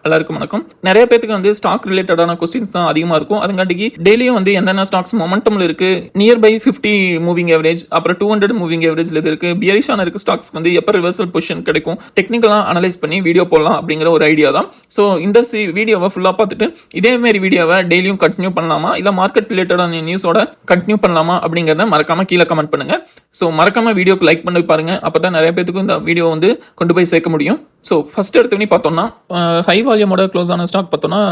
எல்லாருக்கும் வணக்கம். நிறைய பேருக்கு வந்து ஸ்டாக் ரிலேட்டடான கொஸ்டின்ஸ் தான் அதிகமாக இருக்கும். அதுங்காட்டிக்கு டெய்லியும் வந்து எந்தெந்த ஸ்டாக்ஸ் மொமெண்டம்ல இருக்கு, நியர்பை 50 மூவிங் ஆவரேஜ், அப்புறம் 200 மூவிங் ஆவரேஜ்ல இருக்கு, பியரிஷான இருக்க ஸ்டாக்ஸ் வந்து எப்போ ரிவர்சல் பொசிஷன் கிடைக்கும், டெக்னிக்கலாக அனலைஸ் பண்ணி வீடியோ போடலாம் அப்படிங்கிற ஒரு ஐடியா தான். ஸோ இந்த வீடியோவை ஃபுல்லாக பார்த்துட்டு இதே மாதிரி வீடியோவை டெய்லியும் கண்டினியூ பண்ணலாமா, இல்லை மார்க்கெட் ரிலேட்டடான நியூஸோட கண்டினியூ பண்ணலாமா அப்படிங்கிறத மறக்காம கீழே கமெண்ட் பண்ணுங்க. ஸோ மறக்காம வீடியோக்கு லைக் பண்ணி பாருங்க. அப்போ தான் நிறைய பேருக்கு இந்த வீடியோ வந்து கொண்டு போய் சேர்க்க முடியும். ஸோ ஃபர்ஸ்ட் எடுத்தவனி பார்த்தோம்னா ஹை வால்யூமோட க்ளோஸ் ஆன ஸ்டாக் பார்த்தோம்னா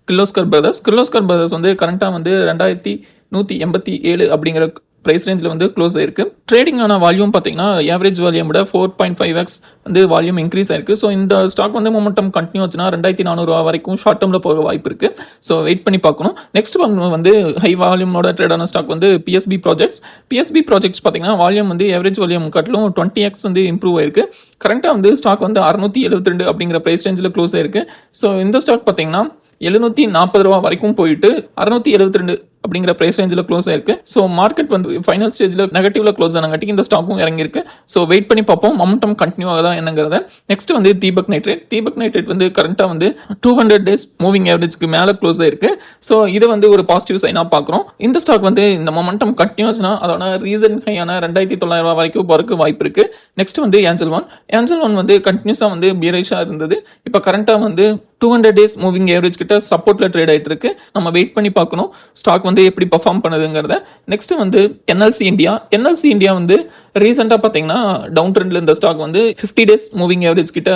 கிர்லோஸ்கர் பிரதர்ஸ் வந்து கரண்டாக வந்து 2187 அப்படிங்கிற ப்ரைஸ் ரேஞ்சில் வந்து க்ளோஸ் ஆயிருக்கு. ட்ரேடிங் ஆன வால்யூம் பார்த்தீங்கன்னா ஆவரேஜ் வால்யூம் விட 4.5x வந்து வால்யூம் இன்க்ரீஸ் ஆயிருக்கு. ஸோ இந்த ஸ்டாக் வந்து மொமெண்டம் கண்டினியூ ஆச்சுன்னா 2400 வரைக்கும் ஷார்ட் டேர்மில் போக வாய்ப்பு இருக்கு. ஸோ வெயிட் பண்ணி பார்க்கணும். நெக்ஸ்ட் வந்து ஹை வால்யூமோட ட்ரேடான ஸ்டாக் வந்து பிஎஸ்பி ப்ராஜெக்ட்ஸ் பார்த்தீங்கன்னா வால்யூம் வந்து ஆவரேஜ் வால்யூம் காட்டிலும் 20x வந்து இம்ப்ரூவ் ஆயிருக்கு. கரண்டாக வந்து ஸ்டாக் வந்து 672 அப்படிங்கிற ப்ரைஸ் ரேஞ்சில் க்ளோஸ் ஆயிருக்கு. ஸோ இந்த ஸ்டாக் பார்த்தீங்கன்னா 740 ரூபா வரைக்கும் போயிட்டு 672 அப்படிங்கிற பிரைஸ் ரேஞ்சில் க்ளோஸ் ஆயிருக்கு. ஸோ மார்க்கெட் வந்து ஃபைனல் ஸ்டேஜில் நெகட்டிவ்ல க்ளோஸ் ஆனங்காட்டி இந்த ஸ்டாக்கும் இறங்கியிருக்கு. ஸோ வெயிட் பண்ணி பார்ப்போம் மொமெண்டம் கண்டினியூ ஆகுதா என்னங்கிறத. நெக்ஸ்ட் வந்து தீபக் நைட்ரேட் வந்து கரண்டாக வந்து 200 டேஸ் மூவிங் ஆவரேஜ்க்கு மேலே க்ளோஸ் ஆயிருக்கு. ஸோ இதை வந்து ஒரு பாசிட்டிவ் சைனாக பார்க்குறோம். இந்த ஸ்டாக் வந்து இந்த மொமெண்டம் கண்டினியூ ஆச்சுன்னா அதோட ரீசன் ஹையான 2900 வரைக்கும் போறதுக்கு வாய்ப்பு இருக்கு. நெக்ஸ்ட் வந்து ஏஞ்சல் ஒன் வந்து கண்டினியூஸாக வந்து பியரிஷாக இருந்தது. இப்போ கரண்டாக வந்து 200 டேஸ் மூவிங் ஆவரேஜ் கிட்ட சப்போர்ட்ல ட்ரேட் ஆயிட்டு இருக்கு. நம்ம வெயிட் பண்ணி பார்க்கணும் ஸ்டாக் வந்து எப்படி பர்ஃபார்ம் பண்ணுதுங்கிறத. நெக்ஸ்ட் வந்து என்எல்சி இந்தியா வந்து ரீசெண்டாக பார்த்தீங்கன்னா டவுன் ட்ரெண்ட்ல இந்த ஸ்டாக் வந்து 50 டேஸ் மூவிங் ஆவரேஜ் கிட்ட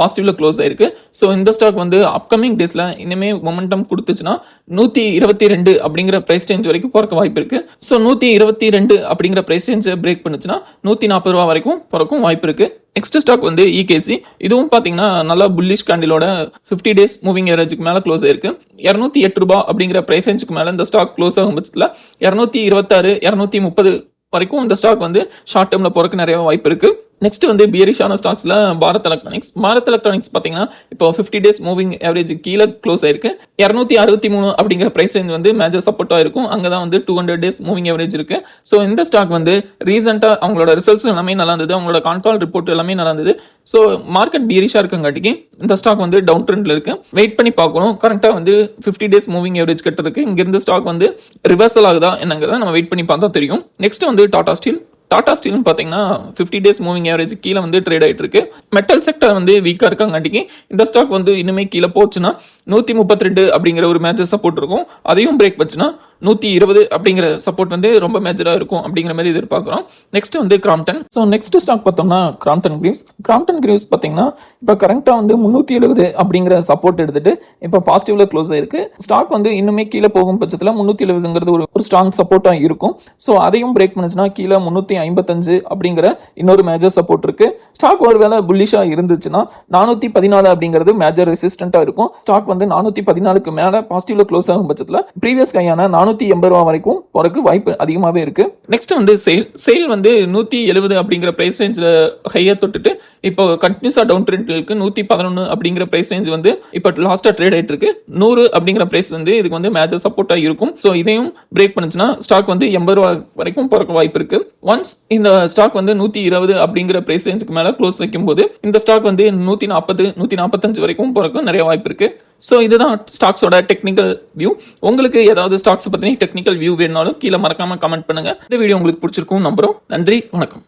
பாசிட்டிவ்ல க்ளோஸ் ஆயிருக்கு. ஸோ இந்த ஸ்டாக் வந்து அப்கமிங் டேஸ்ல இனிமே மொமெண்டம் கொடுத்துச்சுன்னா 122 அப்படிங்கிற பிரைஸ் ரேஞ்ச் வரைக்கும் போறக்க வாய்ப்பு இருக்கு. ஸோ 122 அப்படிங்கிற பிரைஸ் ரேஞ்ச் பிரேக் பண்ணுச்சுன்னா 140 ரூபா வரைக்கும் போறக்கும் வாய்ப்பு இருக்கு. நெக்ஸ்ட் ஸ்டாக் வந்து இகேசி. இதுவும் பார்த்தீங்கன்னா நல்லா புல்லிஷ் கேண்டிலோட 50 டேஸ் மூவிங் ஆவரேஜுக்கு மேலே க்ளோஸ் ஆயிருக்கு. 208 ரூபா அப்படிங்கிற பிரைஸ் ரேஞ்சுக்கு மேலே இந்த ஸ்டாக் க்ளோஸ் ஆகும் பட்சத்தில் 226 230 வரைக்கும் இந்த ஸ்டாக் வந்து ஷார்ட் டேர்ம்ல போறதுக்கு நிறைய வாய்ப்பு இருக்கு. நெக்ஸ்ட் வந்து பியரிஷான ஸ்டாக்ஸ்ல பாரத் எலக்ட்ரானிக்ஸ் பார்த்தீங்கன்னா இப்போ 50 டேஸ் மூவிங் ஆவரேஜ் கீழே க்ளோஸ் ஆயிருக்கு. 263 அப்படிங்கிற பிரைஸ் ரேஞ்ச் வந்து மேஜர் சப்போர்ட்டா இருக்கும். அங்கதான் வந்து 200 டேஸ் மூவிங் ஆவரேஜ் இருக்கு. ஸோ இந்த ஸ்டாக் வந்து ரீசெண்டா அவங்களோட ரிசல்ட்ஸ் எல்லாமே நல்லா இருந்தது, அவங்களோட கான்கால் ரிப்போர்ட் எல்லாமே நல்லா இருந்தது. ஸோ மார்க்கெட் பியரிஷா இருக்கங்காட்டிக்கு இந்த ஸ்டாக் வந்து டவுன் ட்ரெண்ட்ல இருக்கு. வெயிட் பண்ணி பார்க்கணும். கரெக்டா வந்து 50 டேஸ் மூவிங் ஆவரேஜ் கிட்ட இருக்கு. இங்கிருந்து ஸ்டாக் வந்து ரிவர்சல் ஆகுதா என்னங்கிறத நம்ம வெயிட் பண்ணி பார்த்தா தெரியும். நெக்ஸ்ட் வந்து டாடா ஸ்டீல் பார்த்தீங்கன்னா 50 டேஸ் மூவிங் ஆவரேஜ் கீழே வந்து ட்ரேட் ஆகிட்டு இருக்கு. மெட்டல் செக்டர் வந்து வீக்காக இருக்காங்காட்டிக்கு இந்த ஸ்டாக் வந்து இனிமேல் கீழே போச்சுன்னா 132 அப்படிங்கிற ஒரு மேஜர் சப்போர்ட் இருக்கும். அதையும் பிரேக் வச்சுன்னா 120 அப்படிங்கிற சப்போர்ட் வந்து ரொம்ப மேஜராக இருக்கும் அப்படிங்கிற மாதிரி எதிர்பார்க்குறோம். நெக்ஸ்ட் வந்து கிராம்டன். ஸோ நெக்ஸ்ட் ஸ்டாக் பார்த்தோம்னா கிராம்டன் கிரீவ்ஸ் பார்த்தீங்கன்னா இப்போ கரண்டாக வந்து 370 அப்படிங்கிற சப்போர்ட் எடுத்துட்டு இப்போ பாசிட்டிவ்ல க்ளோஸ் ஆயிருக்கு. ஸ்டாக் வந்து இன்னுமே கீழே போகும் பட்சத்தில் 370ங்கிறது ஒரு ஸ்ட்ராங் சப்போர்ட்டாக இருக்கும். ஸோ அதையும் பிரேக் பண்ணுச்சுன்னா கீழே 355 அப்படிங்கிற இன்னொரு மேஜர் சப்போர்ட் இருக்கு. ஸ்டாக் ஒருவேளை புல்லிஷா இருந்துச்சுன்னா 414 அப்படிங்கிறது மேஜர் ரெசிஸ்டண்டா இருக்கும். ஸ்டாக் வந்து 414க்கு மேல பாசிட்டிவ்ல க்ளோஸ் ஆகும் பட்சத்தில் ப்ரீவியஸ் கையான 480 ரூபா வரைக்கும் போறதுக்கு வாய்ப்பு அதிகமாகவே இருக்கு. நெக்ஸ்ட் வந்து சேல் வந்து 170 அப்படிங்கிற பிரைஸ் ரேஞ்சில் ஹையா தொட்டுட்டு இப்போ கண்டினியூஸா டவுன் ட்ரெண்ட்ல இருக்கு. 111 அப்படிங்கிற பிரைஸ் ரேஞ்ச் வந்து இப்போ லாஸ்டா ட்ரேட் ஆயிட்டு இருக்கு. 100 அப்படிங்கிற பிரைஸ் வந்து இதுக்கு வந்து மேஜர் சப்போர்ட்டா இருக்கும். ஸோ இதையும் பிரேக் பண்ணுச்சுன்னா ஸ்டாக் வந்து 80 ரூபா வரைக்கும் போறதுக்கு வாய்ப்பு இருக்கு. ஒன்ஸ் இந்த ஸ்டாக் வந்து 120 அப்படிங்கிற பிரைஸ் ரேஞ்சுக்கு மேல க்ளோஸ் வைக்கும் போது இந்த ஸ்டாக் வந்து 140 145 வரைக்கும் போறதுக்கு நிறைய வாய்ப்பு இருக்கு. ஸோ இதுதான் ஸ்டாக்ஸோட டெக்னிக்கல் வியூ. உங்களுக்கு ஏதாவது ஸ்டாக்ஸ் பத்தின டெக்னிக்கல் வியூ வேணும்னாலும் கீழே மறக்காம கமெண்ட் பண்ணுங்க. இந்த வீடியோ உங்களுக்கு பிடிச்சிருக்கும் நம்புறோம். நன்றி, வணக்கம்.